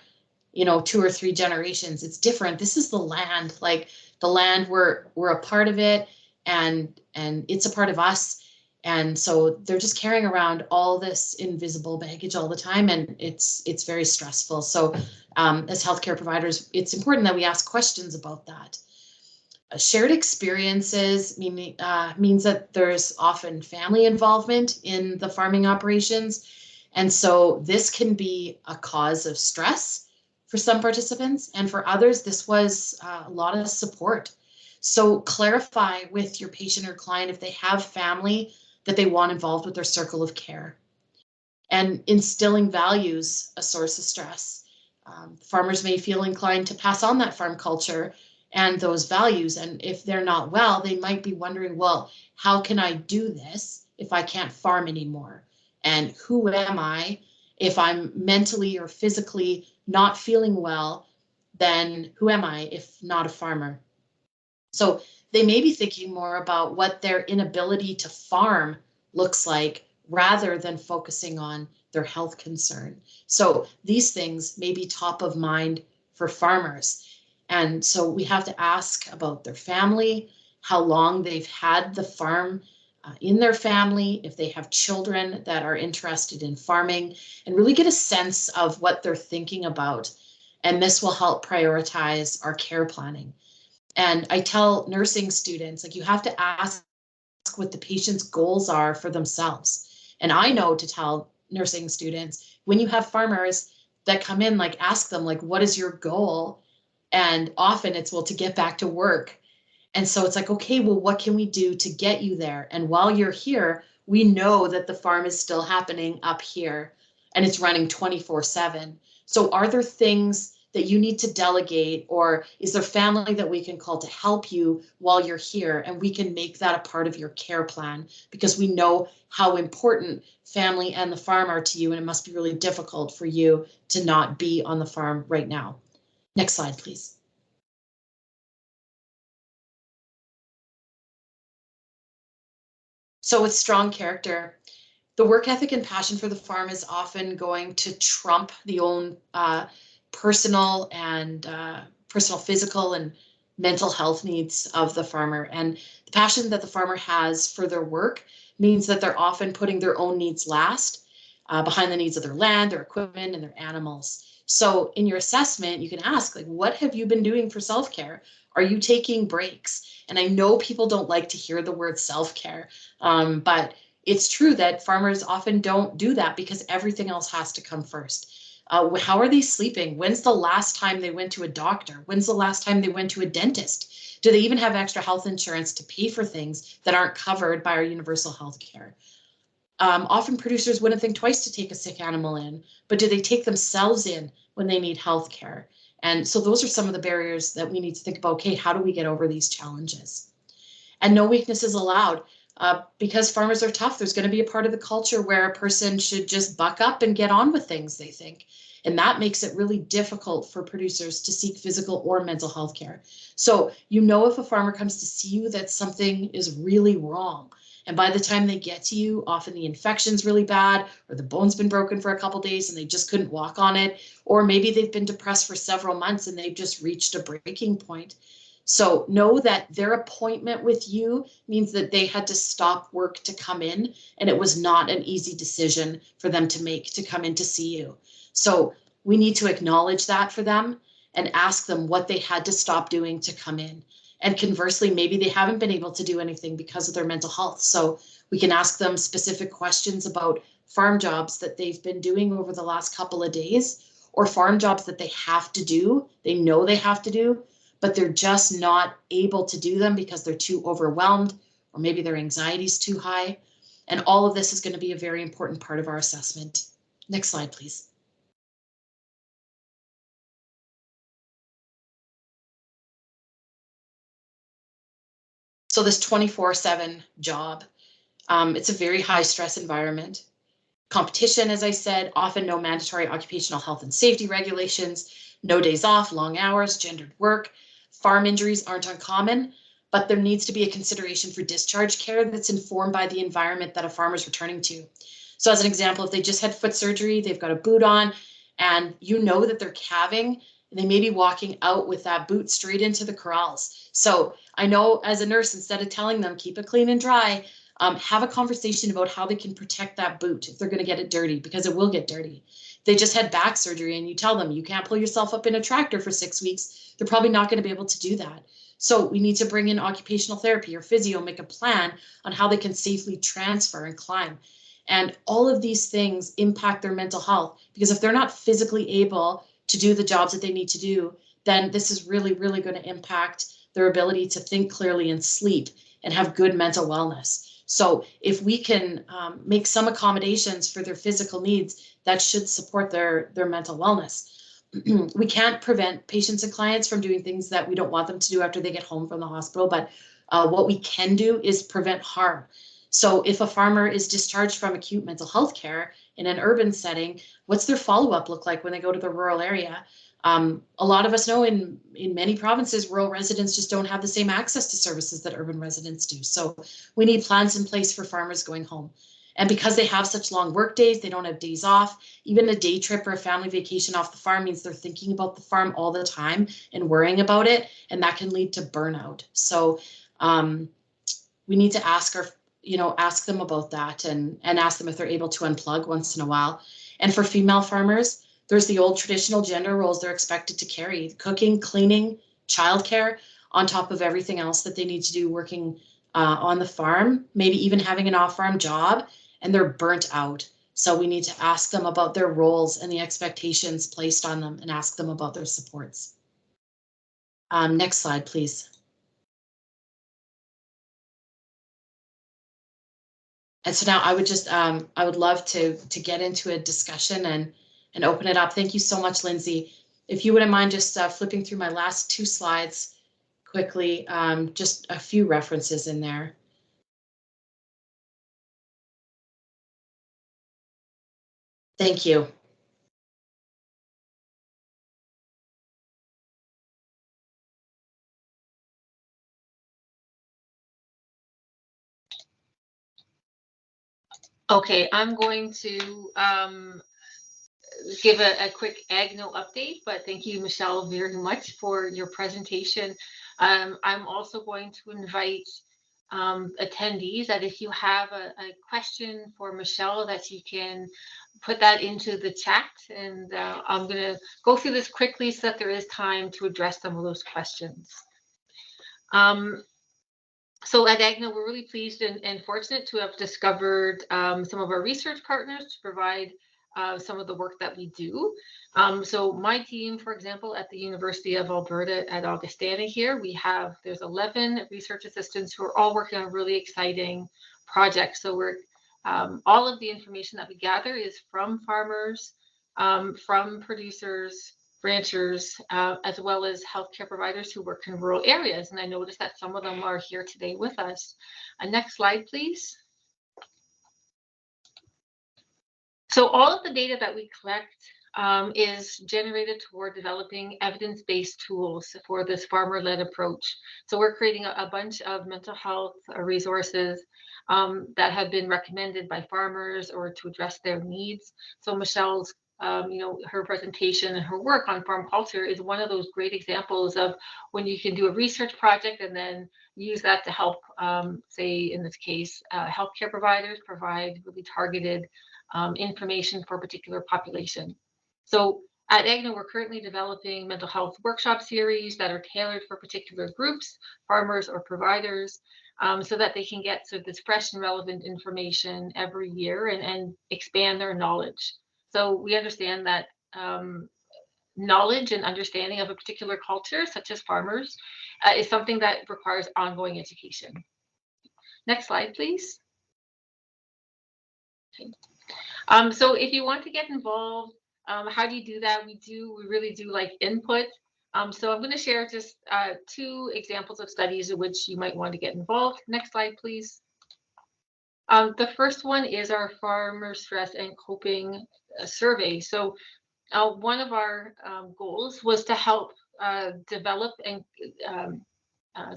you know, 2 or 3 generations, it's different. This is the land, like the land, we're a part of it, and it's a part of us. And so they're just carrying around all this invisible baggage all the time, and it's very stressful. So as healthcare providers, it's important that we ask questions about that. Shared experiences means that there's often family involvement in the farming operations. And so this can be a cause of stress for some participants, and for others, this was a lot of support. So clarify with your patient or client if they have family that they want involved with their circle of care. And instilling values, a source of stress. Farmers may feel inclined to pass on that farm culture and those values. And if they're not well, they might be wondering, well, how can I do this if I can't farm anymore? And who am I if I'm mentally or physically not feeling well? Then who am I if not a farmer? So they may be thinking more about what their inability to farm looks like rather than focusing on their health concern. So these things may be top of mind for farmers. And so we have to ask about their family, how long they've had the farm in their family, if they have children that are interested in farming, and really get a sense of what they're thinking about. And this will help prioritize our care planning. And I tell nursing students, like, you have to ask what the patient's goals are for themselves. And I know to tell nursing students, when you have farmers that come in, like, ask them, like, what is your goal? And often it's, well, to get back to work. And so it's like, okay, well, what can we do to get you there? And while you're here, we know that the farm is still happening up here and it's running 24/7. So are there things that you need to delegate, or is there family that we can call to help you while you're here? And we can make that a part of your care plan, because we know how important family and the farm are to you, and it must be really difficult for you to not be on the farm right now. Next slide, please. So with strong character, the work ethic and passion for the farm is often going to trump the own personal physical and mental health needs of the farmer. And the passion that the farmer has for their work means that they're often putting their own needs last, behind the needs of their land, their equipment, and their animals. So in your assessment, you can ask, like, what have you been doing for self-care? Are you taking breaks? And I know people don't like to hear the word self-care, but it's true that farmers often don't do that because everything else has to come first. How are they sleeping? When's the last time they went to a doctor? When's the last time they went to a dentist? Do they even have extra health insurance to pay for things that aren't covered by our universal health care? Often producers wouldn't think twice to take a sick animal in, but do they take themselves in when they need health care? And so those are some of the barriers that we need to think about. Okay, how do we get over these challenges? And no weakness is allowed. Because farmers are tough, there's going to be a part of the culture where a person should just buck up and get on with things, they think. And that makes it really difficult for producers to seek physical or mental health care. So you know if a farmer comes to see you that something is really wrong. And by the time they get to you, often the infection's really bad, or the bone's been broken for a couple of days and they just couldn't walk on it. Or maybe they've been depressed for several months and they've just reached a breaking point. So know that their appointment with you means that they had to stop work to come in, and it was not an easy decision for them to make to come in to see you. So we need to acknowledge that for them and ask them what they had to stop doing to come in. And conversely, maybe they haven't been able to do anything because of their mental health. So we can ask them specific questions about farm jobs that they've been doing over the last couple of days, or farm jobs that they have to do, they know they have to do, but they're just not able to do them because they're too overwhelmed, or maybe their anxiety is too high. And all of this is going to be a very important part of our assessment. Next slide, please. So this 24/7 job, it's a very high stress environment. Competition, as I said, often no mandatory occupational health and safety regulations, no days off, long hours, gendered work. Farm injuries aren't uncommon, but there needs to be a consideration for discharge care that's informed by the environment that a farmer's returning to. So as an example, if they just had foot surgery, they've got a boot on, and you know that they're calving, and they may be walking out with that boot straight into the corrals. So I know as a nurse, instead of telling them keep it clean and dry, have a conversation about how they can protect that boot if they're going to get it dirty, because it will get dirty. They just had back surgery and you tell them you can't pull yourself up in a tractor for 6 weeks, they're probably not going to be able to do that. So we need to bring in occupational therapy or physio, make a plan on how they can safely transfer and climb. And all of these things impact their mental health, because if they're not physically able to do the jobs that they need to do, then this is really, really going to impact their ability to think clearly and sleep and have good mental wellness. So if we can make some accommodations for their physical needs, that should support their mental wellness. We can't prevent patients and clients from doing things that we don't want them to do after they get home from the hospital, but what we can do is prevent harm. So if a farmer is discharged from acute mental health care in an urban setting, what's their follow-up look like when they go to the rural area? A lot of us know in many provinces, rural residents just don't have the same access to services that urban residents do. So we need plans in place for farmers going home. And because they have such long work days, they don't have days off. Even a day trip or a family vacation off the farm means they're thinking about the farm all the time and worrying about it, and that can lead to burnout. So we need to ask them about that and ask them if they're able to unplug once in a while. And for female farmers, there's the old traditional gender roles they're expected to carry: cooking, cleaning, childcare, on top of everything else that they need to do working on the farm, maybe even having an off-farm job, and they're burnt out. So we need to ask them about their roles and the expectations placed on them and ask them about their supports. Next slide, please. And so now I would just, I would love to get into a discussion and open it up. Thank you so much, Lindsay. If you wouldn't mind just flipping through my last two slides quickly, just a few references in there. Thank you. Okay, I'm going to give a quick AgNo update, but thank you, Michelle, very much for your presentation. I'm also going to invite attendees that if you have a question for Michelle, that you can put that into the chat, and I'm going to go through this quickly so that there is time to address some of those questions. So at AgNo, we're really pleased and fortunate to have discovered some of our research partners to provide some of the work that we do. So my team, for example, at the University of Alberta at Augustana here, there's 11 research assistants who are all working on really exciting projects. So all of the information that we gather is from farmers, from producers, ranchers, as well as healthcare providers who work in rural areas. And I noticed that some of them are here today with us. Next slide, please. So all of the data that we collect is generated toward developing evidence-based tools for this farmer-led approach. So we're creating a bunch of mental health resources that have been recommended by farmers or to address their needs. So Michelle's her presentation and her work on farm culture is one of those great examples of when you can do a research project and then use that to help, say in this case, healthcare providers provide really targeted information for a particular population. So at AgNo, we're currently developing mental health workshop series that are tailored for particular groups, farmers or providers, so that they can get sort of this fresh and relevant information every year and expand their knowledge. So we understand that knowledge and understanding of a particular culture, such as farmers, is something that requires ongoing education. Next slide, please. Okay. So if you want to get involved, how do you do that? We really do like input. So I'm going to share just two examples of studies in which you might want to get involved. Next slide, please. The first one is our farmer stress and coping survey. So one of our goals was to help develop and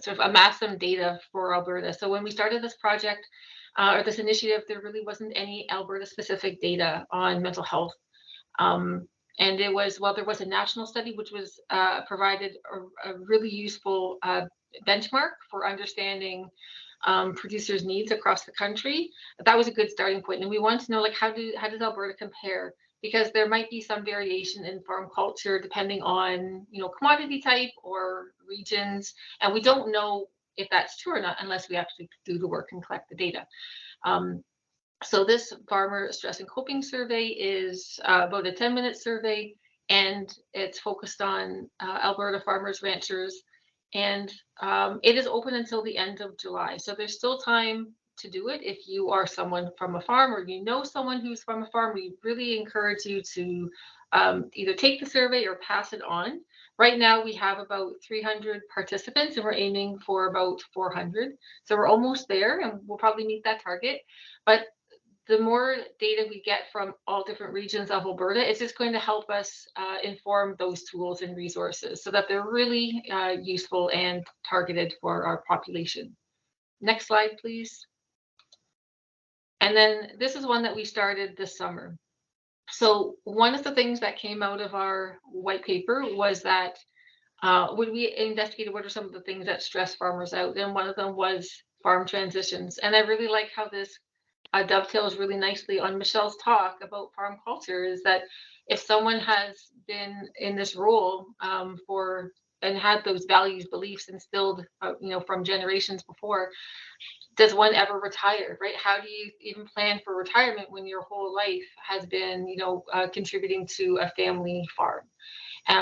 sort of amass some data for Alberta. So when we started this project or this initiative, there really wasn't any Alberta specific data on mental health. And there was a national study which was provided a really useful benchmark for understanding producers' needs across the country. That was a good starting point, and we wanted to know, like, how does Alberta compare because there might be some variation in farm culture depending on, commodity type or regions, and we don't know if that's true or not unless we actually do the work and collect the data. So this farmer stress and coping survey is about a 10-minute survey, and it's focused on Alberta farmers, ranchers, and it is open until the end of July. So there's still time to do it. If you are someone from a farm or you know someone who's from a farm, we really encourage you to either take the survey or pass it on. Right now we have about 300 participants and we're aiming for about 400. So we're almost there and we'll probably meet that target. But the more data we get from all different regions of Alberta, it's just going to help us inform those tools and resources so that they're really useful and targeted for our population. Next slide, please. And then this is one that we started this summer. So one of the things that came out of our white paper was that when we investigated what are some of the things that stress farmers out, and one of them was farm transitions. And I really like how this dovetails really nicely on Michelle's talk about farm culture, is that if someone has been in this role and had those values, beliefs instilled, from generations before, does one ever retire, right? How do you even plan for retirement when your whole life has been, contributing to a family farm?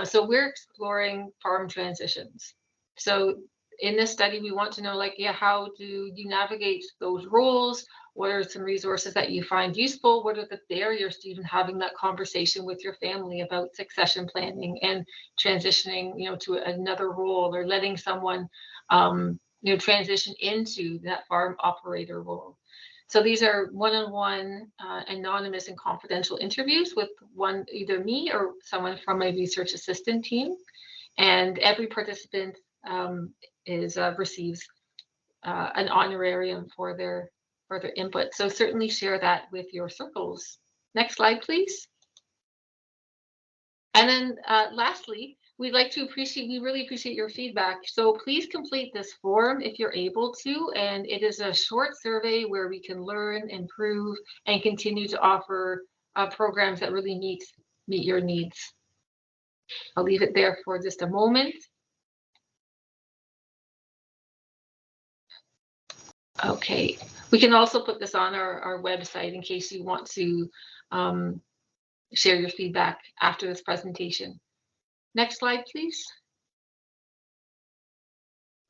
So we're exploring farm transitions. So in this study, we want to know, how do you navigate those roles? What are some resources that you find useful? What are the barriers to even having that conversation with your family about succession planning and transitioning, to another role, or letting someone, transition into that farm operator role? So these are one-on-one, anonymous and confidential interviews with either me or someone from my research assistant team. And every participant receives an honorarium for their input. So certainly share that with your circles. Next slide, please. And then lastly, we really appreciate your feedback. So please complete this form if you're able to. And it is a short survey where we can learn, improve, and continue to offer programs that really meet your needs. I'll leave it there for just a moment. Okay, we can also put this on our website in case you want to share your feedback after this presentation. Next slide, please.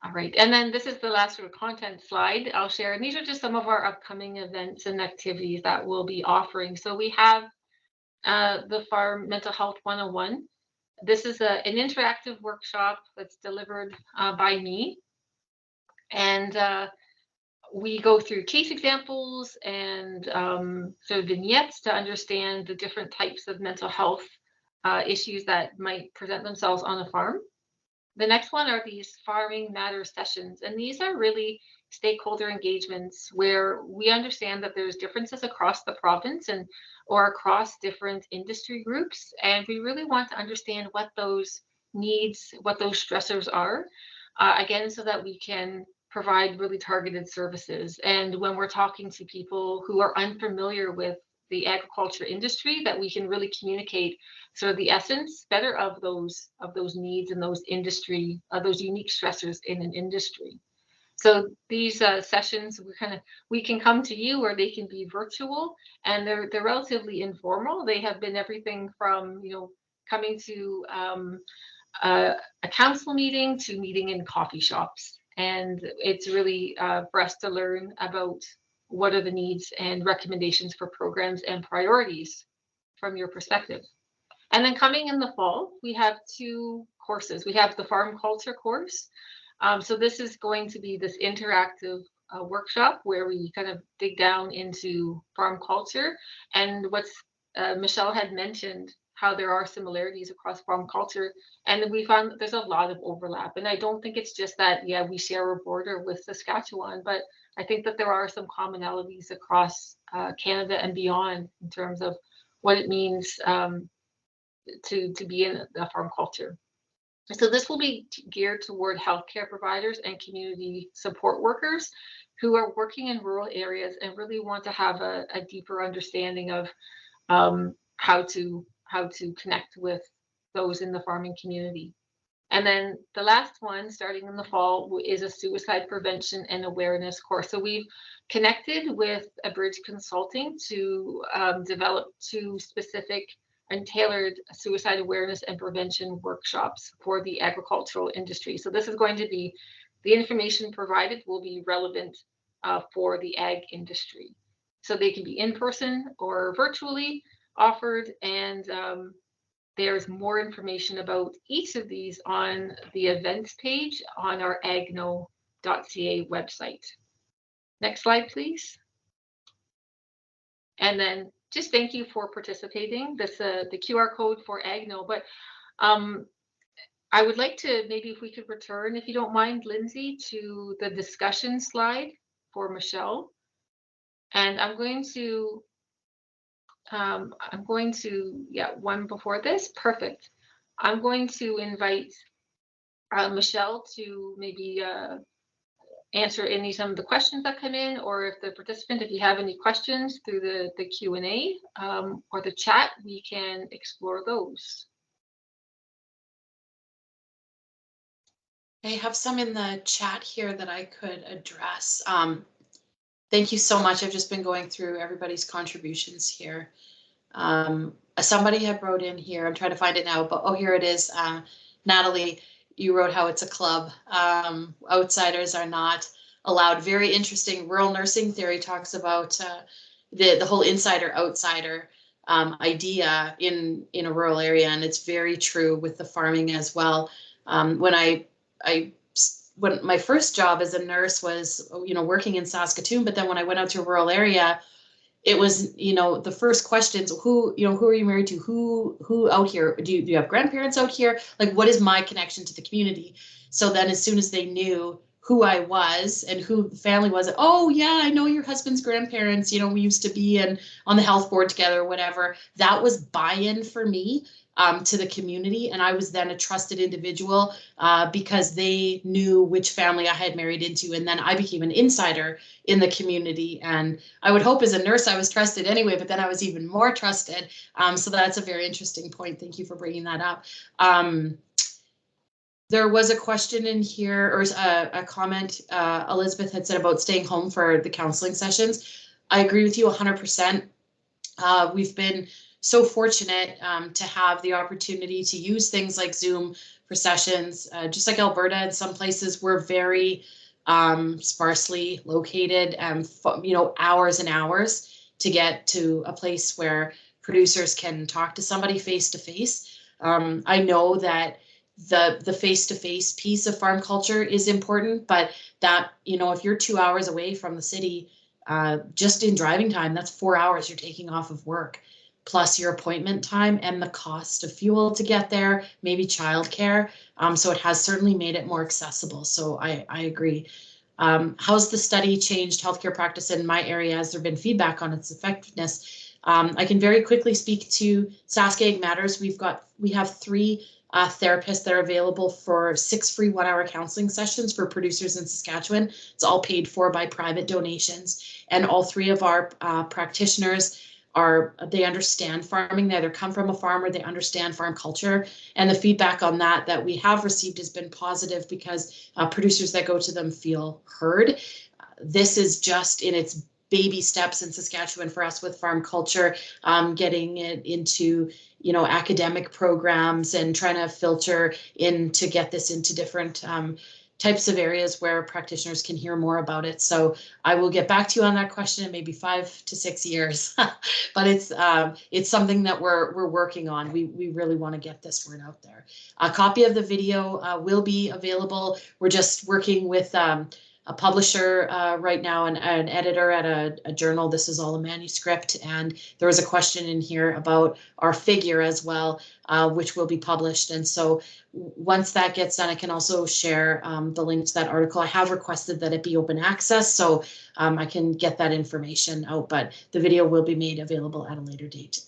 All right, and then this is the last sort of content slide I'll share. And these are just some of our upcoming events and activities that we'll be offering. So we have the Farm Mental Health 101. This is an interactive workshop that's delivered by me. And we go through case examples and sort of vignettes to understand the different types of mental health issues that might present themselves on a farm. The next one are these Farming Matters sessions, and these are really stakeholder engagements where we understand that there's differences across the province or across different industry groups, and we really want to understand what those needs, what those stressors are, again, so that we can provide really targeted services. And when we're talking to people who are unfamiliar with the agriculture industry, that we can really communicate sort of the essence better of those needs and those industry, those unique stressors in an industry. So these sessions, we can come to you, or they can be virtual, and they're relatively informal. They have been everything from coming to a council meeting to meeting in coffee shops, and it's really for us to learn about what are the needs and recommendations for programs and priorities from your perspective. And then coming in the fall, we have 2 courses. We have the farm culture course. So this is going to be this interactive workshop where we kind of dig down into farm culture, and what's Michelle had mentioned, how there are similarities across farm culture, and we found that there's a lot of overlap. And I don't think it's just that, we share a border with Saskatchewan, but I think that there are some commonalities across Canada and beyond in terms of what it means to be in the farm culture. So this will be geared toward healthcare providers and community support workers who are working in rural areas and really want to have a deeper understanding of how to connect with those in the farming community. And then the last one, starting in the fall, is a suicide prevention and awareness course. So we've connected with Abridge Consulting to develop 2 specific and tailored suicide awareness and prevention workshops for the agricultural industry. So this is going to be, the information provided will be relevant for the ag industry. So they can be in person or virtually offered, and there's more information about each of these on the events page on our agno.ca website. Next slide, please. And then just thank you for participating. This the QR code for Agno, but I would like to, maybe if we could return, if you don't mind, Lindsay, to the discussion slide for Michelle. And I'm going to, yeah, one before this, perfect. I'm going to invite Michelle to maybe answer some of the questions that come in, or if the participant, if you have any questions through the Q&A or the chat, we can explore those. I have some in the chat here that I could address. Thank you so much. I've just been going through everybody's contributions here. Somebody had wrote in here, I'm trying to find it now, but oh, here it is. Natalie, you wrote how it's a club. Outsiders are not allowed. Very interesting. Rural nursing theory talks about the whole insider-outsider idea in a rural area, and it's very true with the farming as well. When my first job as a nurse was, working in Saskatoon, but then when I went out to a rural area, it was, the first questions, who are you married to? Who out here? Do you have grandparents out here? Like, what is my connection to the community? So then as soon as they knew who I was and who the family was, oh yeah, I know your husband's grandparents, we used to be on the health board together or whatever. That was buy-in for me to the community. And I was then a trusted individual because they knew which family I had married into. And then I became an insider in the community. And I would hope as a nurse I was trusted anyway, but then I was even more trusted. So that's a very interesting point. Thank you for bringing that up. There was a question in here, or a comment Elizabeth had said about staying home for the counseling sessions. I agree with you 100%. We've been so fortunate to have the opportunity to use things like Zoom for sessions. Just like Alberta, in some places we're very sparsely located, hours and hours to get to a place where producers can talk to somebody face to face. I know that the face-to-face piece of farm culture is important, but that, if you're 2 hours away from the city, just in driving time, that's 4 hours you're taking off of work, plus your appointment time and the cost of fuel to get there, maybe childcare. So it has certainly made it more accessible. So I agree. How's the study changed healthcare practice in my area? Has there been feedback on its effectiveness? I can very quickly speak to Sask Ag Matters. We have 3 therapists that are available for 6 free 1-hour counseling sessions for producers in Saskatchewan. It's all paid for by private donations. And all 3 of our practitioners they understand farming. They either come from a farm or they understand farm culture. And the feedback on that we have received has been positive because producers that go to them feel heard. This is just in its baby steps in Saskatchewan for us with farm culture, getting it into academic programs and trying to filter in to get this into different types of areas where practitioners can hear more about it. So I will get back to you on that question in maybe 5 to 6 years, but it's something that we're working on. We really want to get this word out there. A copy of the video will be available. We're just working with a publisher right now, an editor at a journal. This is all a manuscript, and there was a question in here about our figure as well, which will be published. And so once that gets done, I can also share the link to that article. I have requested that it be open access, so I can get that information out, but the video will be made available at a later date.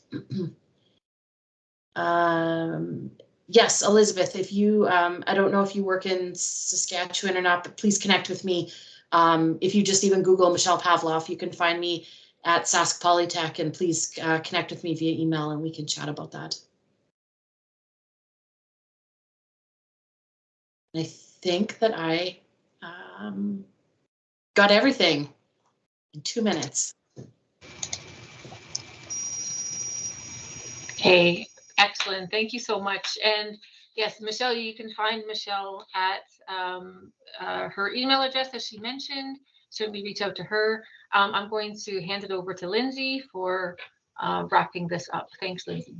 Yes, Elizabeth, if you, I don't know if you work in Saskatchewan or not, but please connect with me. If you just even Google Michelle Pavlov, you can find me at Sask Polytech, and please connect with me via email and we can chat about that. I think that I got everything in 2 minutes. Hey, excellent. Thank you so much. And yes, Michelle, you can find Michelle at her email address, as she mentioned. Certainly reach out to her. I'm going to hand it over to Lindsay for wrapping this up. Thanks, Lindsay.